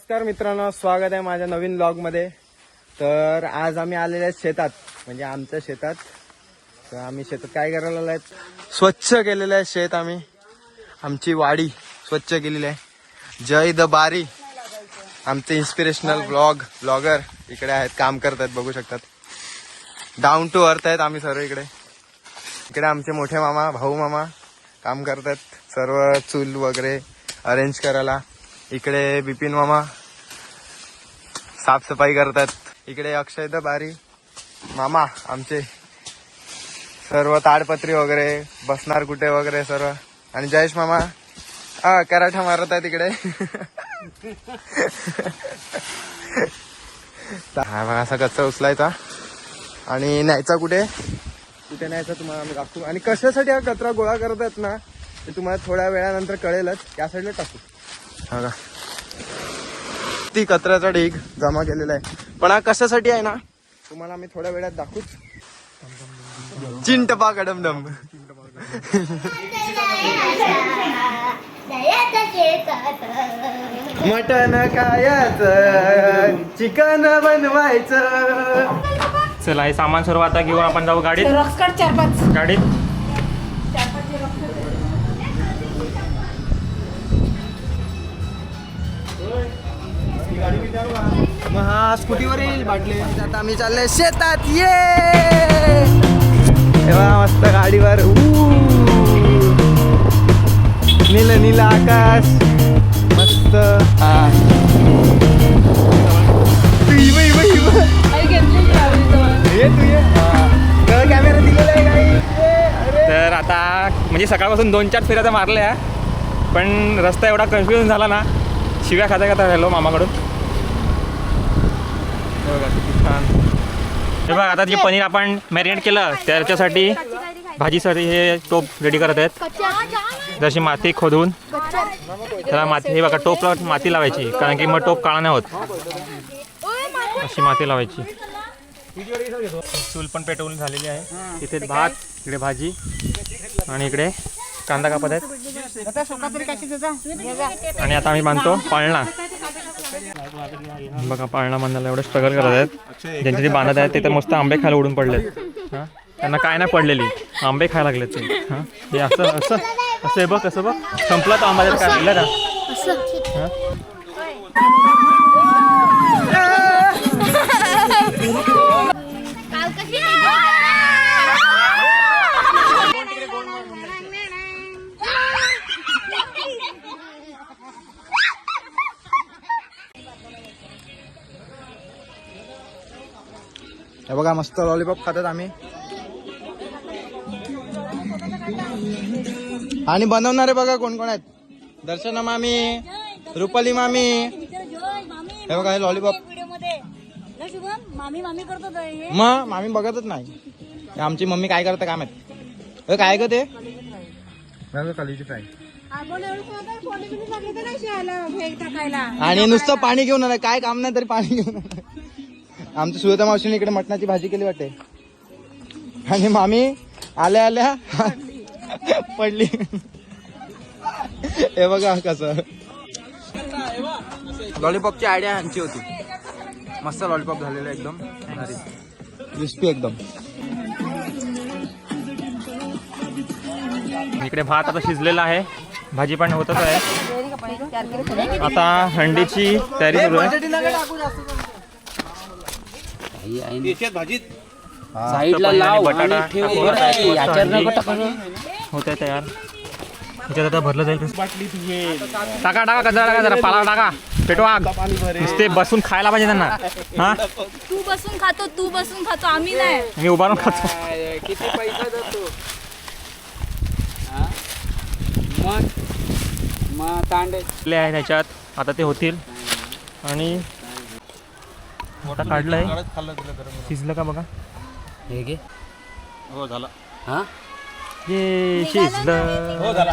नमस्कार मित्रांनो, स्वागत आहे माझ्या नवीन व्लॉग मध्ये। तर आज आम्ही आलेले आहेत शेतात, म्हणजे आमच्या शेतात। तर आम्ही शेतात काय करायला आलोय, स्वच्छ केलेलं आहे शेत। आम्ही आमची वाडी स्वच्छ केलेली आहे। जय द बारी आमचे इन्स्पिरेशनल ब्लॉगर इकडे आहेत, काम करतात, बघू शकतात। डाऊन टू अर्थ आहेत आम्ही सर्व इकडे। इकडे आमचे मोठे मामा, भाऊ मामा काम करतात, सर्व चूल वगैरे अरेंज करायला। इकडे बिपिन मामा साफसफाई करतात। इकडे अक्षय द बारी मामा आमचे सर्व ताडपत्री वगैरे, बसणार कुठे वगैरे सर्व। आणि जयेश मामा कराठा मारत आहेत इकडे। हा बघा, असा कचरा उचलायचा आणि न्यायचा कुठे कुठे न्यायचा तुम्हाला आम्ही दाखवू। आणि कशासाठी हा कचरा गोळा करतात ना, ते तुम्हाला थोड्या वेळानंतर कळेलच। या साईडला टाकू बघा, ती कचऱ्याचा ढीग जमा केलेला आहे। पण हा कशासाठी आहे ना, तुम्हाला आम्ही थोड्या वेळात दाखवूच। चिंटपा कडमडम मटण खायचं, चिकन बनवायचं। चला, हे सामान सर्व आता घेऊन आपण जाऊ गाडीत। गाडीत मग हा स्कूटीवर येईल बाटले। आता आम्ही चाललोय शेतात। ये तेव्हा मस्त गाडीवर नील नील आकाश मस्त। कॅमेरा दिलेला आहे काही। तर आता म्हणजे सकाळपासून 2-4 फेऱ्या मारल्या, पण रस्ता एवढा कन्फ्युजन झाला ना, शिव्या खाता खाता राहिलो मामाकडून। बघा किती छान। हे बघा, आता जे पनीर आपण मॅरिनेट केलं त्याच्यासाठी भाजीसाठी हे टोप रेडी करत आहेत। जशी माती खोदून त्याला माती, हे बघा टोपला माती लावायची, कारण की मग टोप काळा नाही होत। अशी माती लावायची। चूल पण पेटवून झालेली आहे। इथे भात, इकडे भाजी आणि इकडे कांदा कापत आहेत। आणि आता आम्ही बांधतो पाळणा। बघा, पाळणा बांधायला एवढं स्ट्रगल करत आहेत। ज्यांचे ते बांधत आहेत ते तर मस्त आंबे खायला उडून पडलेत। हां, त्यांना काय नाही पडलेली, आंबे खायला लागलेत ते। हां, हे असं असं असं आहे बघ, कसं बघ, संपला तो आंबा काय राहिला का? हां, हे बघा, मस्त लॉलीपॉप खातात आम्ही। आणि बनवणारे बघा कोण कोण आहेत। दर्शना मामी, रुपाली मामी। हे बघा, हे लॉलीपॉप मग मामी बघतच नाही। आमची मम्मी काय करते काय माहित। काय ग ते खालीची फ्राय आणि नुसतं पाणी घेऊन आलं, काय काम नाही तरी पाणी घेऊन आलं। आमच्या सुवेता मावशीने इकडे मटणाची भाजी केली वाटते, आणि मामी आल्या आल्या पडली। हे बघा कसं। लॉलीपॉपची आयडिया यांची होती। मस्त लॉलीपॉप झालेलं एकदम क्रिस्पी एकदम। इकडे भात आता शिजलेला आहे, भाजी पण होतच आहे। आता हंडीची तयारी सुरू आहे। साईडला लाव, बटाटा होत आहे तयार। ह्याच्यात आता भरलं जाईल। टाका टाका कचरा टाका, जरा पाला टाका, पेटवा। नुसते बसून खायला पाहिजे त्यांना। हा, तू बसून खातो आम्ही नाही, मी उभा राहून खातो। किती पैसा जातो मग तांडे आहे त्याच्यात, आता ते होतील। आणि मोठा काढलाय, शिजलं का बघा। हे घे, हो झालं। हा ये शिजलं, हो झाला।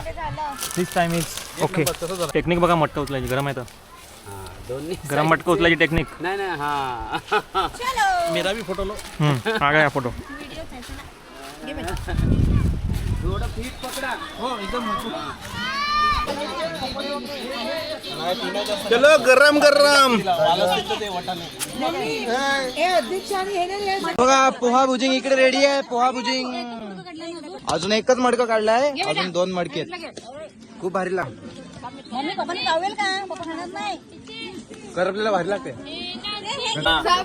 दिस टाइम इज ओके। टेक्निक बघा, मटका उचलायची, गरम आहे तर गरम मटका उचलायची टेक्निक। नाही नाही, हा मेरा भी फोटो लो। आ गया फोटो। थोडं पीठ पकडा, हो एकदम चलो गरम गरम बघा पोहा भुजिंग इकडे रेडी आहे. पोहा भुजिंग अजून एकच मडकं काढलाय, अजून 2 मडके आहेत. खूप भारी लाग मम्मी पप्पाने गावेल का? पप्पा खाणार नाही. करपलेला भारी लागते.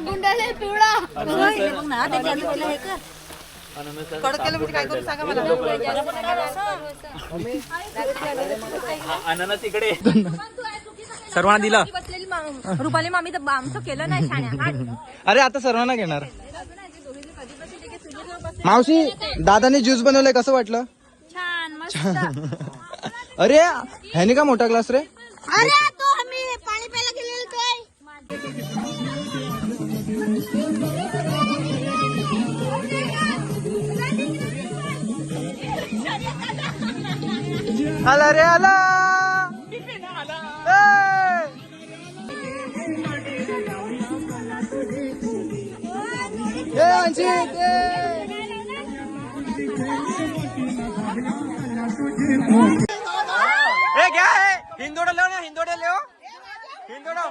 गुंडाले पिवळा बघ ना त्याच्या आधी हे कर. कडक केलं म्हणजे काय करू सांगा मला. अननस इकडे सर्वांना दिलं. रुपाली मामी तर आमचं केलं नाही छान. अरे आता सर्वांना घेणार. मावशी दादाने ज्यूस बनवलंय, कसं वाटलं? छान मस्त. अरे ह्याने का मोठा ग्लास रे? अरे तो आम्ही पाणी प्यायला गेलेलो काय. आला रे आला. ए अंशित, ए क्या है? हिंदोड़ा लो ना, हिंदोड़ा ले हिंदोड़ा.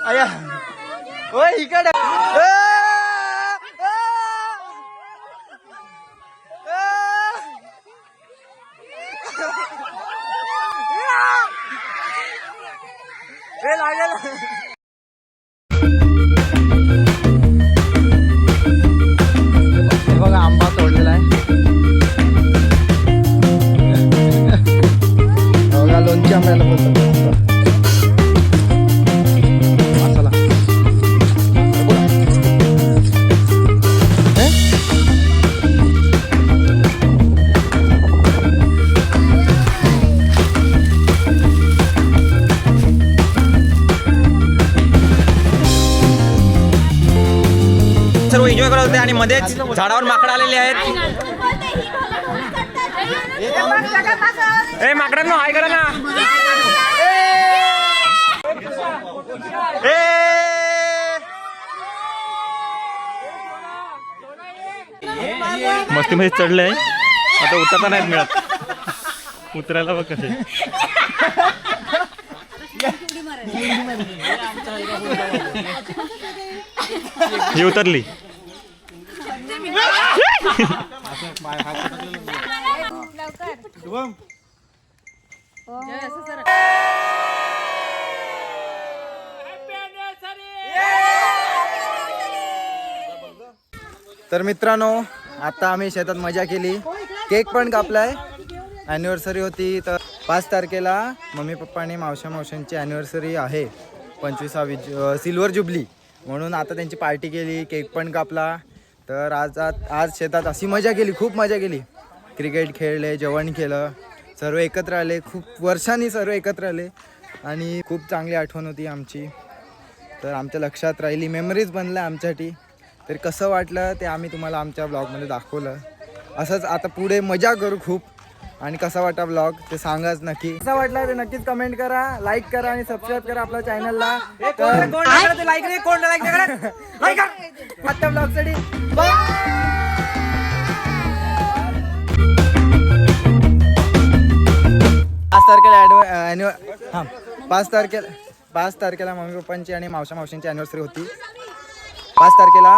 अया ओय इकडे. लागेल. हे बघा आंबा तोडलेला आहे. बघा लोणची आंब्याला बोलतात. मसाला सर्व एन्जॉय करत होते आणि मध्येच झाडावर माकडं आलेले आहेत. ए माकडांनो हाय करा ना. मस्ती मध्ये चढलंय, आता उतरता नाहीत मिळत. उतरायला बघ कसे. ही उतरली. तर मित्रांनो आता आम्ही शेतात मजा केली, केक पण कापलाय. ॲनिव्हर्सरी होती तर 5 तारखेला मम्मी पप्पाने मावशांची ॲनिव्हर्सरी आहे, 25वी सिल्वर जुबली, म्हणून आता त्यांची पार्टी केली, केक पण कापला. तर आज शेतात अशी मजा केली, खूप मजा केली. क्रिकेट खेळले, जेवण केलं, सर्व एकत्र आले, खूप वर्षांनी सर्व एकत्र आले आणि खूप चांगली आठवण होती आमची. तर आमच्या लक्षात राहिली, मेमरीज बनल्या आमच्यासाठी. तर कसं वाटलं ते आम्ही तुम्हाला आमच्या ब्लॉगमध्ये दाखवलं. असंच आता पुढे मजा करू खूप. आणि कसा वाटला ब्लॉग ते सांगाच नक्की. कसा वाटला ते नक्कीच कमेंट करा, लाईक करा आणि सबस्क्राईब करा आपल्या चॅनलला. आता ब्लॉगसाठी 5 तारखेला मम्मी पप्पांची आणि मावशांची ॲनिव्हर्सरी होती. 5 तारखेला